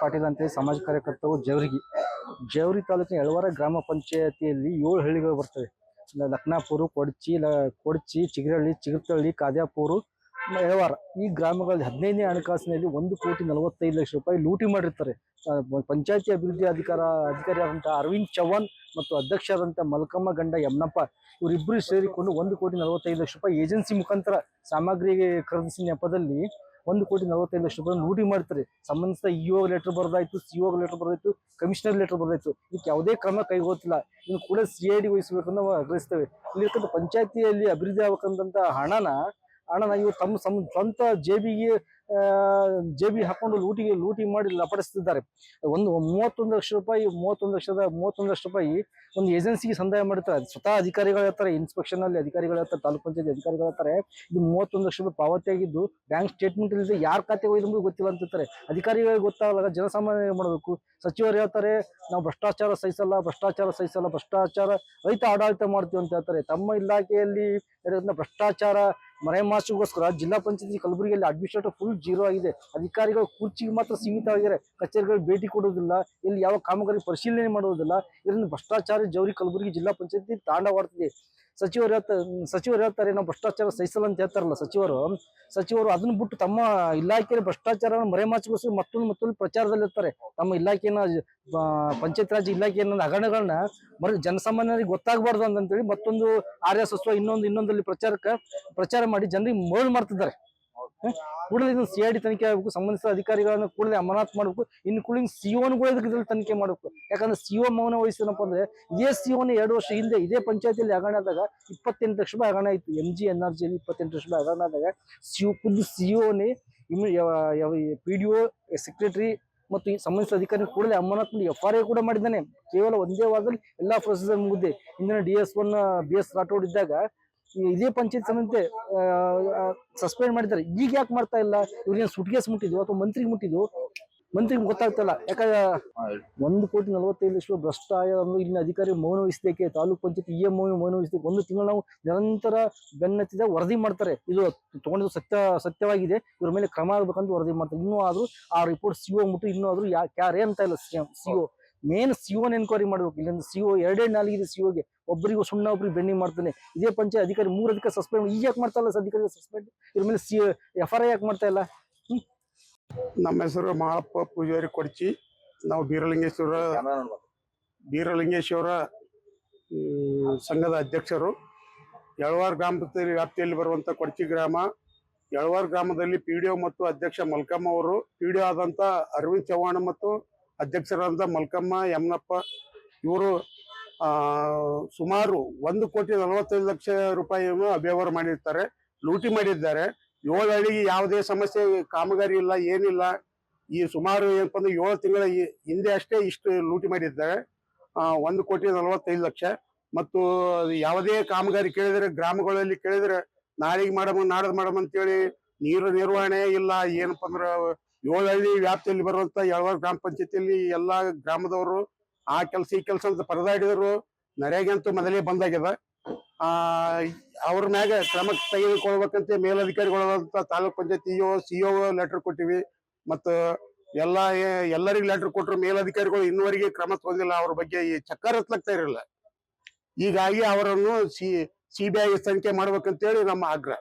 ಪಾಟೀಲ್ ಅಂತೇಳಿ ಸಮಾಜ ಕಾರ್ಯಕರ್ತರು ಜೇವರ್ಗಿ ತಾಲೂಕಿನ ಯಳವಾರ ಗ್ರಾಮ ಪಂಚಾಯತಿಯಲ್ಲಿ 7 ಹಳ್ಳಿಗಳು ಬರ್ತವೆ. ಲಕ್ನಾಪುರ, ಕೊಡ್ಚಿ, ಚಿಗರಹಳ್ಳಿ, ಚಿಗರ್ತಳ್ಳಿ, ಕಾದ್ಯಾಪುರ, ಯಳವಾರ. ಈ ಗ್ರಾಮಗಳಲ್ಲಿ 15ನೇ ಹಣಕಾಸಿನಲ್ಲಿ 1,45,00,000 ರೂಪಾಯಿ ಲೂಟಿ ಮಾಡಿರ್ತಾರೆ. ಪಂಚಾಯತಿ ಅಭಿವೃದ್ಧಿ ಅಧಿಕಾರಿಯಾದಂತಹ ಅರವಿಂದ್ ಚವ್ಹಾಣ್ ಮತ್ತು ಅಧ್ಯಕ್ಷರಾದಂತಹ ಮಲ್ಕಮ್ಮ ಗಂಡ ಯಮನಪ್ಪ ಇವರಿಬ್ಬರು ಸೇರಿಕೊಂಡು 1,45,00,000 ರೂಪಾಯಿ ಏಜೆನ್ಸಿ ಮುಖಾಂತರ ಸಾಮಗ್ರಿಗೆ ಖರೀದಿಸಿದ ನೆಪದಲ್ಲಿ 1,45,00,000 ರೂಪಾಯಿ ಲೂಟಿ ಮಾಡ್ತಾರೆ. ಸಂಬಂಧಿಸಿದ ಇಒ ಲೆಟರ್ ಬರೆದಾಯ್ತು, ಸಿಒ ಲೆಟರ್ ಬರೆದಾಯ್ತು, ಕಮಿಷನರ್ ಲೆಟರ್ ಬರೆದಾಯ್ತು. ಇದಕ್ಕೆ ಯಾವುದೇ ಕ್ರಮ ಕೈಗೊಳ್ತಿಲ್ಲ. ಇನ್ನು ಕೂಡ CID ವಹಿಸಬೇಕನ್ನು ನಾವು ಆಗ್ರಹಿಸ್ತೇವೆ. ಇಲ್ಲಿ ಪಂಚಾಯತಿಯಲ್ಲಿ ಅಭಿವೃದ್ಧಿ ಆಗಬೇಕಂತ ಹಣನ ಇವರು ತಮ್ಮ ಸ್ವಂತ ಜೇಬಿಗೆ ಹಾಕೊಂಡು ಲೂಟಿ ಮಾಡಿ ಲಪಡಿಸುತ್ತಿದ್ದಾರೆ. 31 ಲಕ್ಷ ರೂಪಾಯಿ ಒಂದು ಏಜೆನ್ಸಿಗೆ ಸಂದಾಯ ಮಾಡಿರ್ತಾರೆ. ಸ್ವತಃ ಅಧಿಕಾರಿಗಳು ಹೇಳ್ತಾರೆ, ಇನ್ಸ್ಪೆಕ್ಷನ್ ಅಲ್ಲಿ ಅಧಿಕಾರಿಗಳು ಹೇಳ್ತಾರೆ, ತಾಲೂಕ್ ಪಂಚಾಯತ್ ಅಧಿಕಾರಿಗಳು ಹೇಳ್ತಾರೆ ಇದು 31 ಲಕ್ಷ ರೂಪಾಯಿ ಪಾವತಿ ಆಗಿದ್ದು ಬ್ಯಾಂಕ್ ಸ್ಟೇಟ್ಮೆಂಟ್ ಇಲ್ಲದೆ ಯಾರ ಖಾತೆಗೆ ಹೋಯ್ತು ಗೊತ್ತಿಲ್ಲ ಅಂತಾರೆ. ಅಧಿಕಾರಿಗಳಿಗೆ ಗೊತ್ತಾಗಲ್ಲ, ಜನಸಾಮಾನ್ಯ ಮಾಡಬೇಕು. ಸಚಿವರು ಹೇಳ್ತಾರೆ ನಾವು ಭ್ರಷ್ಟಾಚಾರ ಸಹಿಸಲ್ಲ, ಭ್ರಷ್ಟಾಚಾರ ರಹಿತ ಆಡಳಿತ ಮಾಡ್ತೀವಿ ಅಂತ ಹೇಳ್ತಾರೆ. ತಮ್ಮ ಇಲಾಖೆಯಲ್ಲಿ ಭ್ರಷ್ಟಾಚಾರ ಮರೆಮಾಚುಗೋಸ್ಕರ ಜಿಲ್ಲಾ ಪಂಚಾಯತಿ ಕಲಬುರಗಿಯಲ್ಲಿ ಅಡ್ಮಿನಿಸ್ಟ್ರೇಟರ್ ಫುಲ್ ಜೀರೋ ಆಗಿದೆ. ಅಧಿಕಾರಿಗಳು ಕುರ್ಚಿಗೆ ಮಾತ್ರ ಸೀಮಿತವಾಗಿದ್ದಾರೆ, ಕಚೇರಿಗಳು ಭೇಟಿ ಕೊಡುವುದಿಲ್ಲ, ಇಲ್ಲಿ ಯಾವ ಕಾಮಗಾರಿ ಪರಿಶೀಲನೆ ಮಾಡುವುದಿಲ್ಲ. ಇದರಿಂದ ಭ್ರಷ್ಟಾಚಾರ ಜವರಿ ಕಲಬುರಗಿ ಜಿಲ್ಲಾ ಪಂಚಾಯತಿ ತಾಂಡವಾಡ್ತಿದೆ. ಸಚಿವರು ಹೇಳ್ತಾರೆ ನಾವು ಭ್ರಷ್ಟಾಚಾರ ಸಹಿಸಲ್ಲ ಅಂತ ಹೇಳ್ತಾರಲ್ಲ ಸಚಿವರು ಅದನ್ನ ಬಿಟ್ಟು ತಮ್ಮ ಇಲಾಖೆಯಲ್ಲಿ ಭ್ರಷ್ಟಾಚಾರ ಮರೆಮಾಚಿಗೋಸ್ಕರ ಮತ್ತೊಂದು ಪ್ರಚಾರದಲ್ಲಿರ್ತಾರೆ. ತಮ್ಮ ಇಲಾಖೆಯನ್ನ ಪಂಚಾಯತ್ ರಾಜ್ ಇಲಾಖೆಯನ್ನ ಹಗರಣಗಳನ್ನ ಜನಸಾಮಾನ್ಯರಿಗೆ ಗೊತ್ತಾಗಬಾರ್ದು ಅಂತೇಳಿ ಮತ್ತೊಂದು RS ಇನ್ನೊಂದಲ್ಲಿ ಪ್ರಚಾರ ಮಾಡಿ ಜನರಿಗೆ ಮೋಲ್ ಮಾಡ್ತಿದ್ದಾರೆ. ಕೂಡಲೇ ಇದನ್ನು CID ತನಿಖೆ ಆಗಬೇಕು. ಸಂಬಂಧಿಸಿದ ಅಧಿಕಾರಿಗಳನ್ನ ಕೂಡಲೇ ಅಮಾನತ್ ಮಾಡಬೇಕು. ಇನ್ನು ಕೂಡಲೇ CO ಇದರಲ್ಲಿ ತನಿಖೆ ಮಾಡಬೇಕು. ಯಾಕಂದ್ರೆ CO ಮೌನ ವಹಿಸಿದನಪ್ಪ ಅಂದ್ರೆ ಇದೇ CO 2 ವರ್ಷ ಹಿಂದೆ ಇದೇ ಪಂಚಾಯತಿಯಲ್ಲಿ ಹಗರಣ ಆದಾಗ 28 ಲಕ್ಷ ರೂಪಾಯಿ ಹಗರಣ ಆಯ್ತು. MGNRG 28 ಲಕ್ಷ ರೂಪಾಯಿ ಹಗರಣ ಆದಾಗ CO PDO ಸೆಕ್ರೆಟರಿ ಮತ್ತು ಈ ಸಂಬಂಧಿಸಿದ ಅಧಿಕಾರಿ ಕೂಡಲೇ ಅಮಾನತ್ ಮಾಡಿ FRI ಕೂಡ ಮಾಡಿದ್ದಾನೆ. ಕೇವಲ ಒಂದೇ ವಾರದಲ್ಲಿ ಎಲ್ಲಾ ಪ್ರೊಸೀಜರ್ ಮುಗಿದಿದೆ. ಇಂದಿನ DS1 BS ರಾಠೋಡ್ ಇದ್ದಾಗ ಇದೇ ಪಂಚಾಯತ್ ಸಮಿತಿ ಸಸ್ಪೆಂಡ್ ಮಾಡಿದ್ದಾರೆ. ಈಗ ಯಾಕೆ ಮಾಡ್ತಾ ಇಲ್ಲ? ಇವ್ರಿಗೆ ಸುಟ್ಕೇಸ್ ಮುಟ್ಟಿದ್ವು ಅಥವಾ ಮಂತ್ರಿಗೆ ಗೊತ್ತಾಗ್ತಲ್ಲ. ಯಾಕಂದ್ರೆ 1,45,00,000 ಭ್ರಷ್ಟ ಅಂದ್ರೆ ಇಲ್ಲಿನ ಅಧಿಕಾರಿ ಮೌನ ವಹಿಸಲಿಕ್ಕೆ ತಾಲೂಕ್ ಪಂಚಾಯತ್ ಮೌನ ವಹಿಸಲಿಕ್ಕೆ 1 ತಿಂಗಳು ನಾವು ನಿರಂತರ ಬೆನ್ನತ್ತಿದ ವರದಿ ಮಾಡ್ತಾರೆ. ಇದು ತಗೊಂಡಿದ್ದು ಸತ್ಯವಾಗಿದೆ, ಇವ್ರ ಮೇಲೆ ಕ್ರಮ ಆಗ್ಬೇಕಂತ ವರದಿ ಮಾಡ್ತಾರೆ. ಇನ್ನೂ ಆದ್ರೂ ಆ ರಿಪೋರ್ಟ್ CO ಮುಟ್ಟು ಇನ್ನೂ ಆದ್ರೂ ಯಾರೇ ಅಂತ ಇಲ್ಲ. CO ಮೇನ್ CO ಎನ್ಕ್ವೈರಿ ಮಾಡ್ಬೇಕು. ಇಲ್ಲಿಂದ CO 2 ನಾಲಿಗೆ COಗೆ ಒಬ್ಬರಿಗೂ ಸುಣ್ಣ ಒಬ್ರಿಗೆ ಬೆಣ್ಣೆ ಮಾಡ್ತಾನೆ. ಇದೇ ಪಂಚಾಯತ್ ಅಧಿಕಾರಿ 3 ಅಧಿಕಾರಿ ಸಸ್ಪೆಂಡ್. ಈಗ ಯಾಕೆ ಮಾಡ್ತಾ ಇಲ್ಲ ಅಧಿಕಾರಿ ಸಸ್ಪೆಂಡ್? ಇವ್ರ ಮೇಲೆ FRI ಯಾಕೆ ಮಾಡ್ತಾ ಇಲ್ಲ? ನಮ್ಮ ಹೆಸರು ಮಾಳಪ್ಪ ಪೂಜಾರಿ ಕೊಡ್ಚಿ. ನಾವು ಬೀರಲಿಂಗೇಶ್ವರ ಸಂಘದ ಅಧ್ಯಕ್ಷರು. ಯಳವಾರ ಗ್ರಾಮ ವ್ಯಾಪ್ತಿಯಲ್ಲಿ ಬರುವಂತ ಕೊಡ್ಚಿ ಗ್ರಾಮ. ಯಳವಾರ ಗ್ರಾಮದಲ್ಲಿ PDO ಮತ್ತು ಅಧ್ಯಕ್ಷ ಮಲ್ಕಮ್ಮ ಅವರು, PDO ಆದಂತ ಅರವಿಂದ್ ಚವ್ಹಾಣ್ ಮತ್ತು ಅಧ್ಯಕ್ಷರಾದಂತ ಮಲ್ಕಮ್ಮ ಯಮನಪ್ಪ ಇವರು ಸುಮಾರು 1,45,00,000 ರೂಪಾಯಿಯನ್ನು ಅವ್ಯವಹಾರ ಮಾಡಿರ್ತಾರೆ, ಲೂಟಿ ಮಾಡಿದ್ದಾರೆ. 7 ಹಳ್ಳಿಗೆ ಯಾವುದೇ ಸಮಸ್ಯೆ, ಕಾಮಗಾರಿ ಇಲ್ಲ, ಏನಿಲ್ಲ. ಈ ಸುಮಾರು ಏನಪ್ಪ ಅಂದ್ರೆ 7 ತಿಂಗಳ ಹಿಂದೆ ಅಷ್ಟೇ ಇಷ್ಟು ಲೂಟಿ ಮಾಡಿದ್ದಾರೆ. 1,45,00,000 ಮತ್ತು ಯಾವುದೇ ಕಾಮಗಾರಿ ಕೇಳಿದ್ರೆ, ಗ್ರಾಮಗಳಲ್ಲಿ ಕೇಳಿದ್ರೆ ನಾಳೆಗೆ ನಾಡದ್ ಮಾಡಮ್ ಅಂತೇಳಿ ನೀರು ನಿರ್ವಹಣೆ ಇಲ್ಲ. ಏನಪ್ಪ ಅಂದ್ರೆ 7 ಹಳ್ಳಿ ವ್ಯಾಪ್ತಿಯಲ್ಲಿ ಬರುವಂತ ಯಳವಾರ ಗ್ರಾಮ ಪಂಚಾಯತಿಯಲ್ಲಿ ಎಲ್ಲಾ ಗ್ರಾಮದವರು ಆ ಕೆಲಸ ಈ ಕೆಲಸ ಅಂತ ಪರದಾಡಿದ್ರು. ನರೇಗಂತೂ ಮೊದಲೇ ಬಂದಾಗ್ಯದ. ಅವ್ರ ಮ್ಯಾಗ ಕ್ರಮ ತೆಗೆದುಕೊಳ್ಬೇಕಂತ ಮೇಲಧಿಕಾರಿಗಳಾದಂತ ತಾಲೂಕ್ ಪಂಚಾಯತ್ CO ಲೆಟರ್ ಕೊಟ್ಟಿವಿ. ಮತ್ತು ಎಲ್ಲರಿಗೂ ಲೆಟರ್ ಕೊಟ್ಟರು. ಮೇಲಧಿಕಾರಿಗಳು ಇನ್ನುವರೆಗೆ ಕ್ರಮ ತಗೊಂಡಿಲ್ಲ. ಅವ್ರ ಬಗ್ಗೆ ಚಕ್ಕರ್ ಹತ್ಲಾಗ್ತಾ ಇರಲಿಲ್ಲ. ಹೀಗಾಗಿ ಅವರನ್ನು CBI ತನಿಖೆ ಮಾಡ್ಬೇಕಂತೇಳಿ ನಮ್ಮ ಆಗ್ರಹ.